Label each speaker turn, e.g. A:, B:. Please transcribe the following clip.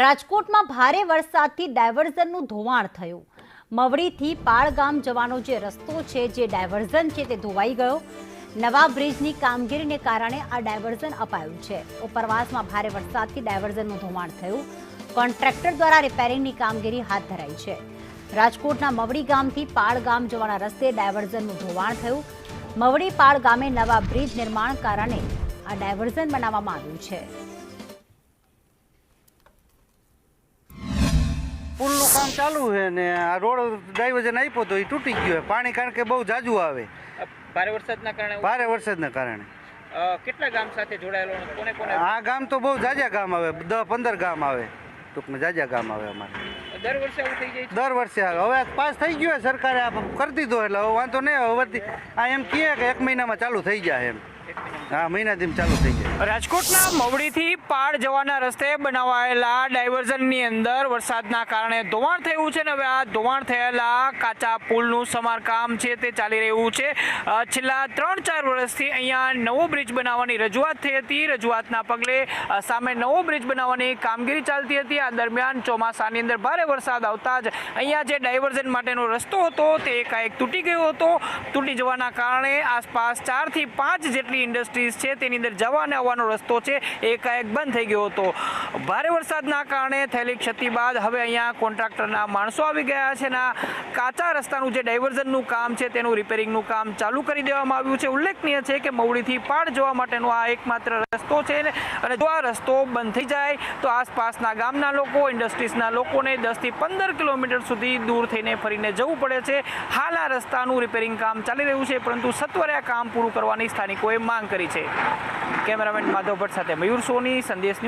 A: રાજકોટમાં ભારે વરસાદથી ડાયવર્ઝનનું ધોવાણ થયું। મવડીથી પાળ ગામ જવાનો જે રસ્તો છે, જે ડાયવર્ઝન છે, તે ધોવાઈ ગયો। નવા બ્રિજની કામગીરીને કારણે આ ડાયવર્ઝન અપાયું છે। ઉપરવાસમાં ભારે વરસાદથી ડાયવર્ઝનનું ધોવાણ થયું। કોન્ટ્રાક્ટર દ્વારા રિપેરિંગની કામગીરી હાથ ધરાઈ છે। રાજકોટના મવડી ગામથી પાળ ગામ જવાના રસ્તે ડાયવર્ઝનનું ધોવાણ થયું। મવડી પાળ ગામે નવા બ્રિજ નિર્માણ કારણે આ ડાયવર્ઝન બનાવવામાં આવ્યું છે।
B: પુલનું કામ ચાલુ છે ને આ રોડ ડાયવર્ઝન આપ્યો તો એ તૂટી ગયો છે। પાણી કારણ કે બહુ જાજુ આવે
C: ભારે વરસાદના કારણે કેટલા ગામ સાથે જોડાયેલો કોને કોને?
B: આ ગામ તો બહુ જાજા ગામ આવે, 10-15 ગામ આવે, ટૂંકમાં જાજા ગામ આવે અમારે।
C: દર વર્ષે આવું થઈ જાય?
B: દર વર્ષે આવે। હવે પાસ થઈ ગયો સરકારે આ કરી દીધો એટલે હવે વાંધો નહીં। હવે આ એમ કહે કે 1 મહિનામાં ચાલુ થઈ જાય એમ। હા, મહિનાથી ચાલુ થઈ જાય।
D: રાજકોટના મવડીથી પાળ જવાના રસ્તે બનાવાયેલા ડાયવર્ઝનની અંદર વરસાદના કારણે ધોવાણ થયું છે ને હવે આ ધોવાણ થયેલા કાચા પુલનું સમારકામ છે તે ચાલી રહ્યું છે। છેલ્લા 3-4 વર્ષથી અહીંયા નવો બ્રિજ બનાવવાની રજૂઆત થઈ હતી। રજૂઆતના પગલે સામે નવો બ્રિજ બનાવવાની કામગીરી ચાલતી હતી। આ દરમિયાન ચોમાસાની અંદર ભારે વરસાદ આવતા જ અહીંયા જે ડાયવર્ઝન માટેનો રસ્તો હતો તે એકાએક તૂટી ગયો હતો। તૂટી જવાના કારણે આસપાસ 4 થી 5 જેટલી ઇન્ડસ્ટ્રીઝ છે તેની અંદર જવા અને આવવાનો રસ્તો છે એકાએક બંધ થઈ ગયો હતો। ભારે વરસાદના કારણે થયેલી ક્ષતિ બાદ હવે અહીંયા કોન્ટ્રાક્ટરના માણસો આવી ગયા છે અને કાચા રસ્તાનું જે ડાયવર્ઝનનું કામ છે તેનું રિપેરિંગનું કામ ચાલુ કરી દેવામાં આવ્યું છે। ઉલ્લેખનીય છે કે મવડીથી પાળ જવા માટેનો આ એકમાત્ર રસ્તો છે અને જો આ રસ્તો બંધ થઈ જાય તો આસપાસના ગામના લોકો, ઇન્ડસ્ટ્રીઝના લોકોને 10 થી 15 કિલોમીટર સુધી દૂર થઈને ફરીને જવું પડે છે। હાલ આ રસ્તાનું રિપેરિંગ કામ ચાલી રહ્યું છે પરંતુ સત્વરે આ કામ પૂરું કરવાની સ્થાનિકોએ માંગ કરી છે। કેમેરામેન માધવ ભટ્ટ સાથે મયુર સોની, સંદેશ।